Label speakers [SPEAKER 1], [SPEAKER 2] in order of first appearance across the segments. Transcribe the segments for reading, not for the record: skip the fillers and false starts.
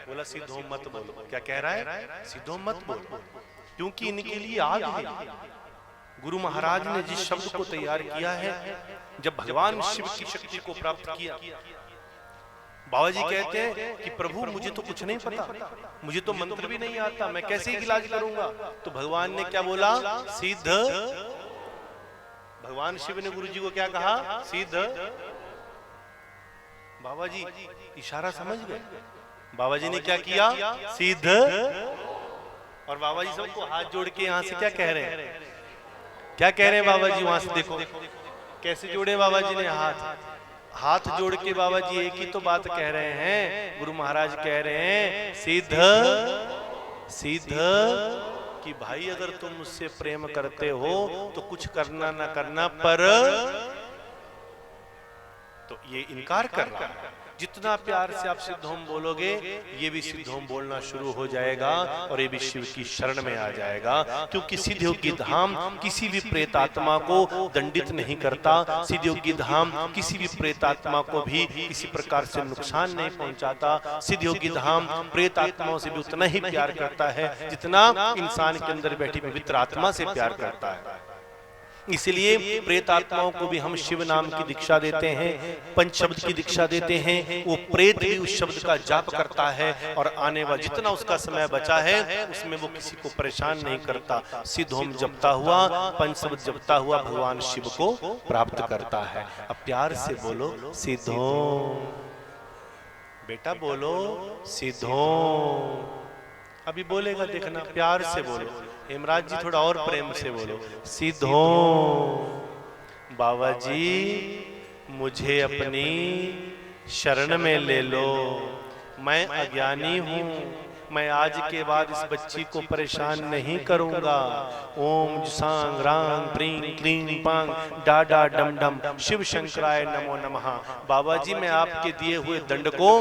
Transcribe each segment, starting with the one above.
[SPEAKER 1] बोला सीधो मत बोलो। क्या कह रहा है? सीधो मत बोलो, क्योंकि इनके लिए आग है। गुरु महाराज ने जिस शब्द को तैयार किया है, जब भगवान शिव की शक्ति को प्राप्त किया, बाबा जी कहते हैं कि प्रभु मुझे तो कुछ नहीं पता, मुझे तो मंत्र भी नहीं आता, मैं कैसे इलाज करूंगा? तो भगवान ने क्या बोला? सिद्ध। भगवान शिव ने गुरु जी को क्या कहा? सिद्ध। बाबा जी इशारा समझ गए। बाबा जी ने क्या किया? सिद्ध। और बाबा जी सबको हाथ जोड़ के यहां से क्या कह रहे हैं? क्या कह रहे हैं बाबा जी? वहां से देखो कैसे जोड़े बाबा जी ने हाथ जोड़ के। बाबा जी एक ही तो बात कह रहे हैं। गुरु महाराज कह रहे हैं सिद्ध सिद्ध कि भाई अगर तुम मुझसे प्रेम करते हो तो कुछ करना ना करना, पर तो ये इनकार कर रहा है। जितना प्यार से आप सिद्धोम बोलोगे, ये भी सिद्धोम बोलना शुरू हो जाएगा और ये भी शिव की शरण में आ जाएगा। क्योंकि सिद्धयोगी धाम किसी भी प्रेतात्मा को दंडित नहीं करता। सिद्धयोगी धाम किसी भी प्रेतात्मा को भी किसी प्रकार से नुकसान नहीं पहुंचाता। सिद्धयोगी धाम प्रेतात्माओं से भी उतना ही प्यार करता है जितना इंसान के अंदर बैठी पवित्र आत्मा से प्यार करता है। इसलिए प्रेत आत्माओं को भी हम शिव नाम की दीक्षा देते हैं, पंच शब्द की दीक्षा देते हैं। वो प्रेत भी उस शब्द का जाप करता है और आने वाला जितना उसका समय बचा है उसमें वो किसी को परेशान नहीं करता। सिद्धोम जपता हुआ, पंच शब्द जपता हुआ भगवान शिव को प्राप्त करता है। अब प्यार से बोलो सिद्धोम, बेटा बोलो सिद्धोम। अभी बोलेगा देखना, प्यार से बोलो। हेमराज जी थोड़ा और प्रेम से बोलो सिद्धोम। बाबा जी मुझे अपनी शरण में ले लो, मैं अज्ञानी हूँ, मैं आज के बाद इस बच्ची को परेशान नहीं करूंगा। ओम सांग रांग प्रीं क्लीं पांग डाडा डम डम शिव शंकराय नमो नमः। बाबा जी मैं आपके दिए हुए दंड को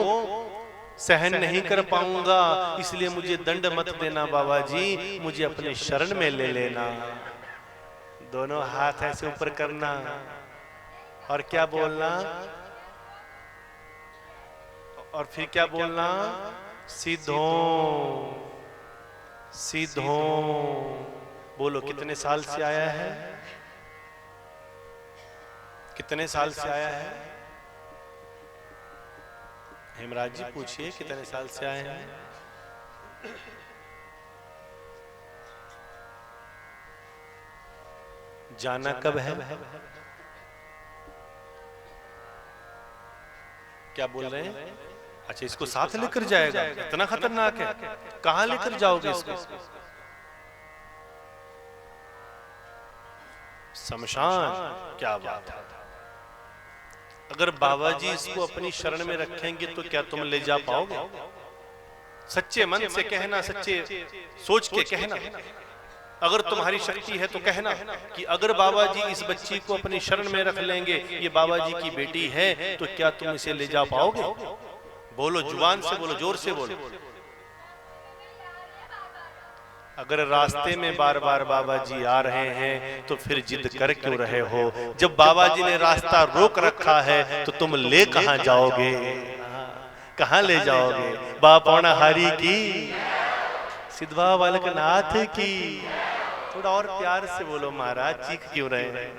[SPEAKER 1] सहन नहीं कर पाऊंगा, इसलिए मुझे दंड मत देना बाबा जी, मुझे अपने शरण में ले लेना। दोनों हाथ ऐसे ऊपर करना और क्या बोलना? और फिर क्या बोलना? सिद्धोम सिद्धोम। बोलो कितने साल से आया है? कितने साल से आया है? हेमराज जी पूछिए कितने साल से आए हैं? जाना कब है? क्या बोल रहे हैं? अच्छा इसको साथ लेकर जाएगा? इतना खतरनाक है, कहां लेकर जाओगे इसको? शमशान। क्या बात है। अगर बाबा जी इसको अपनी शरण में रखेंगे तो क्या तुम ले जा पाओगे? सच्चे मन से कहना, सच्चे सोच के कहना। अगर तुम्हारी शक्ति है तो कहना कि अगर बाबा जी इस बच्ची को अपनी शरण में रख लेंगे, ये बाबा जी की बेटी है, तो क्या तुम इसे ले जा पाओगे? बोलो जुबान से बोलो, जोर से बोलो। अगर रास्ते में बार बार बाबा जी आ रहे हैं तो फिर जिद कर क्यों रहे हो? जब बाबा जी ने रास्ता रोक रखा है तो तुम ले कहां जाओगे? कहां ले जाओगे? बापौना हरि की, सिद्धवा बालक नाथ की। थोड़ा और प्यार से बोलो महाराज, चीख क्यों रहे हैं?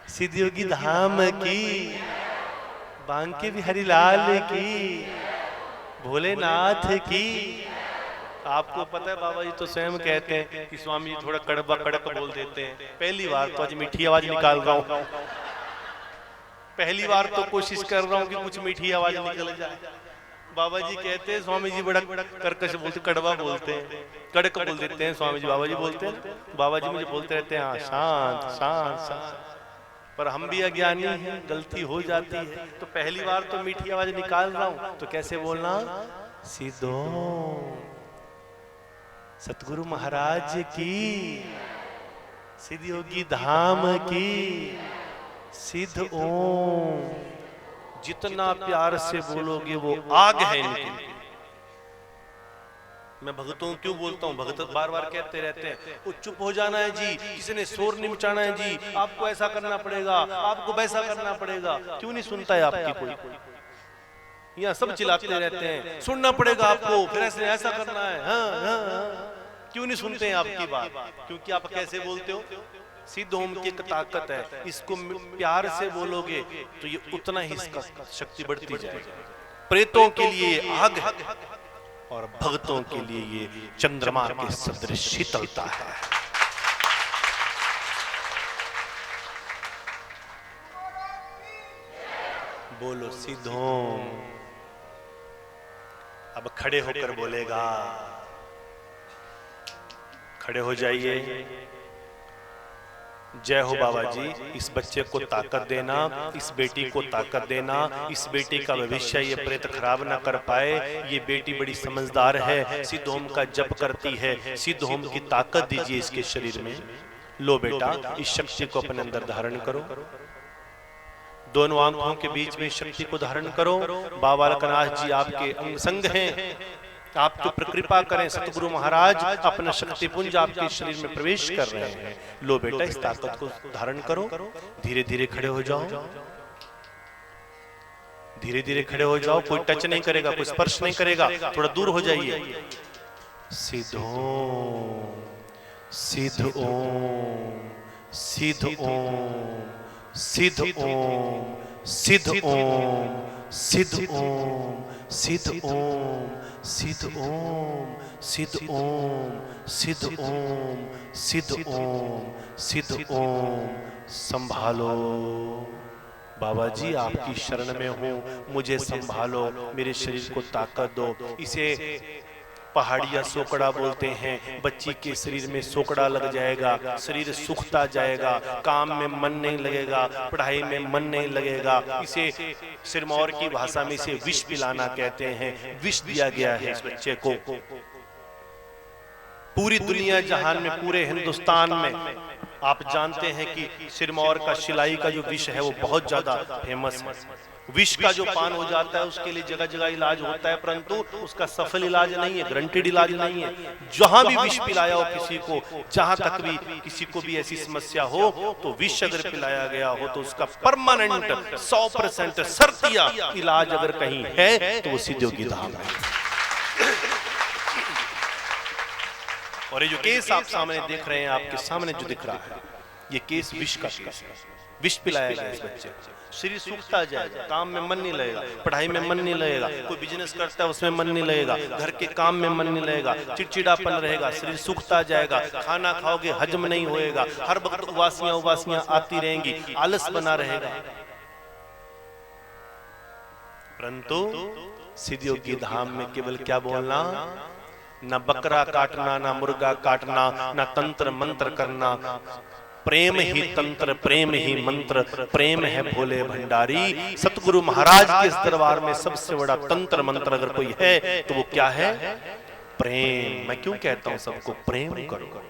[SPEAKER 1] सिद्धयोगी धाम की, बांके बिहारी लाल की, भोलेनाथ की। आपको पता है बाबा जी तो स्वयं कहते हैं कि स्वामी जी थोड़ा कड़वा कड़क बोल देते हैं। पहली बार तो आज मीठी आवाज निकाल रहा हूं, पहली बार तो कोशिश कर रहा हूं कि कुछ मीठी आवाज निकल जाए। बाबा जी कहते हैं स्वामी जी बड़ा कर्कश बोलते, कड़वा बोलते हैं, कड़क बोल देते हैं स्वामी जी। बाबा जी बोलते हैं, बाबा जी मुझे बोलते रहते हैं हाँ शांत शांत शांत। पर हम भी अज्ञानी हैं, गलती हो जाती है। तो पहली बार तो मीठी आवाज निकाल रहा हूं, तो कैसे बोलना? सिद्धोम। सतगुरु महाराज की, सिद्धयोगी धाम की, सिद्ध ओम। जितना प्यार से बोलोगे वो आग है इनकी। मैं भगतों क्यों बोलता हूँ? भगत बार बार कहते रहते हैं वो चुप हो जाना है जी, किसी ने शोर नहीं मचाना है जी, आपको ऐसा करना पड़ेगा, आपको वैसा करना पड़ेगा। क्यों नहीं सुनता है आपकी कोई? यहाँ सब चिल्लाते रहते हैं, सुनना पड़ेगा आपको, फिर ऐसे ऐसा करना है। हाँ, हाँ, हाँ। क्यों नहीं सुनते हैं आपकी बात? क्योंकि आप कैसे बोलते हो। सिद्ध ओम की एक ताकत है, इसको प्यार से बोलोगे तो ये उतना ही इसका शक्ति बढ़ती जाएगी। प्रेतों के लिए आग है और भक्तों के लिए ये चंद्रमा के सदृश शीतलता है। बोलो सिद्ध ओम। अब खड़े होकर बोलेगा, खड़े हो जाइए। जय हो बाबा जी, इस बच्चे को ताकत देना, इस बेटी को ताकत देना, इस बेटी का भविष्य ये प्रेत खराब ना कर पाए। ये बेटी बड़ी समझदार है, सिद्ध ओम का जप करती है, सिद्ध ओम की ताकत दीजिए इसके शरीर में। लो बेटा, इस शक्ति को अपने अंदर धारण करो, दोनों आंखों के बीच में शक्ति को धारण करो। बाबा अलकनाथ जी आपके अंग संग हैं, आपको प्रकृपा करें। सतगुरु महाराज अपना शक्ति पुंज आपके शरीर में प्रवेश कर रहे हैं। लो बेटा, इस ताकत को धारण करो। धीरे धीरे खड़े हो जाओ, धीरे धीरे खड़े हो जाओ। कोई टच नहीं करेगा, कोई स्पर्श नहीं करेगा, थोड़ा दूर हो जाइए। सिद्ध ओम, सिद्ध ओम, सिद्ध ओम, सिद्ध ओम, सिद्ध ओम, सिद्ध ओम, सिद्ध ओम, सिद्ध ओम, सिद्ध ओम, सिद्ध ओम, सिद्ध ओम, सिद्ध ओम। संभालो बाबा जी, आपकी शरण में हूं, मुझे संभालो, मेरे शरीर को ताकत दो। इसे पहाड़िया सोकड़ा बोलते हैं। बच्ची के शरीर में सोकड़ा लग जाएगा, शरीर सूखता जाएगा, काम में मन नहीं लगेगा, पढ़ाई में मन नहीं लगेगा। इसे सिरमौर की भाषा में इसे विष पिलाना कहते हैं। विष दिया गया है इस बच्चे को। पूरी दुनिया जहान में, पूरे हिंदुस्तान में आप जानते हैं कि सिरमौर का शिलाई का जो विष है वो बहुत ज्यादा फेमस है। विष का जो पान हो जाता है उसके लिए जगह जगह इलाज होता है, परंतु उसका सफल इलाज नहीं है, गारंटेड इलाज नहीं है। जहां भी विष पिलाया हो किसी को, जहां तक भी किसी को भी ऐसी समस्या हो, तो विष अगर पिलाया गया हो तो उसका परमानेंट 100% शर्तिया इलाज अगर कहीं है तो वो सिद्धों की धाम है। और ये जो केस आप सामने देख रहे हैं, आपके सामने जो दिख रहा है, ये केस विष का केस है। विष पिलाया गया इस बच्चे को, शरीर सूखता जाएगा, काम में मन नहीं लगेगा, पढ़ाई में मन नहीं लगेगा, कोई बिजनेस करता है उसमें मन नहीं लगेगा, घर के काम में मन नहीं लगेगा, चिड़चिड़ापन रहेगा, शरीर सूखता जाएगा, खाना खाओगे हजम नहीं होएगा, हर वक्त उबासियां आती रहेंगी, आलस बना रहेगा। परंतु सिद्धियों की धाम में केवल क्या बोलना, न बकरा काटना, न मुर्गा काटना, न तंत्र मंत्र करना। प्रेम ही तंत्र, प्रेम ही मंत्र, प्रेम है भोले भंडारी। सतगुरु महाराज के इस दरबार में सबसे बड़ा तंत्र मंत्र अगर कोई है तो वो क्या है? प्रेम। मैं क्यों कहता हूं सबको प्रेम करो,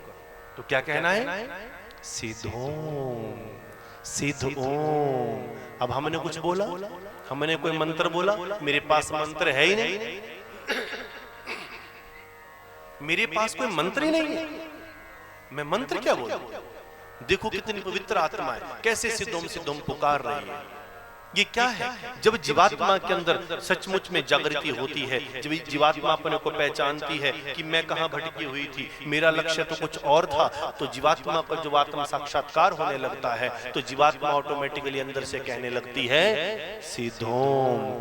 [SPEAKER 1] तो क्या कहना है? सिद्ध ओम, सिद्ध ओम। अब हमने कुछ बोला, हमने कोई मंत्र बोला, मेरे पास मंत्र है ही नहीं, मेरे पास कोई मंत्र ही नहीं है, मैं मंत्र क्या बोलूं? देखो कितनी पवित्र आत्मा है, कैसे सिद्धोम सिद्धोम पुकार रही है। ये क्या है? जब जीवात्मा के अंदर सचमुच में जागृति होती है, जब जीवात्मा अपने को पहचानती है कि मैं कहां भटकी हुई थी, मेरा लक्ष्य तो कुछ और था, तो जीवात्मा का जब आत्म साक्षात्कार होने लगता है तो जीवात्मा ऑटोमेटिकली अंदर से कहने लगती है सिद्धोम,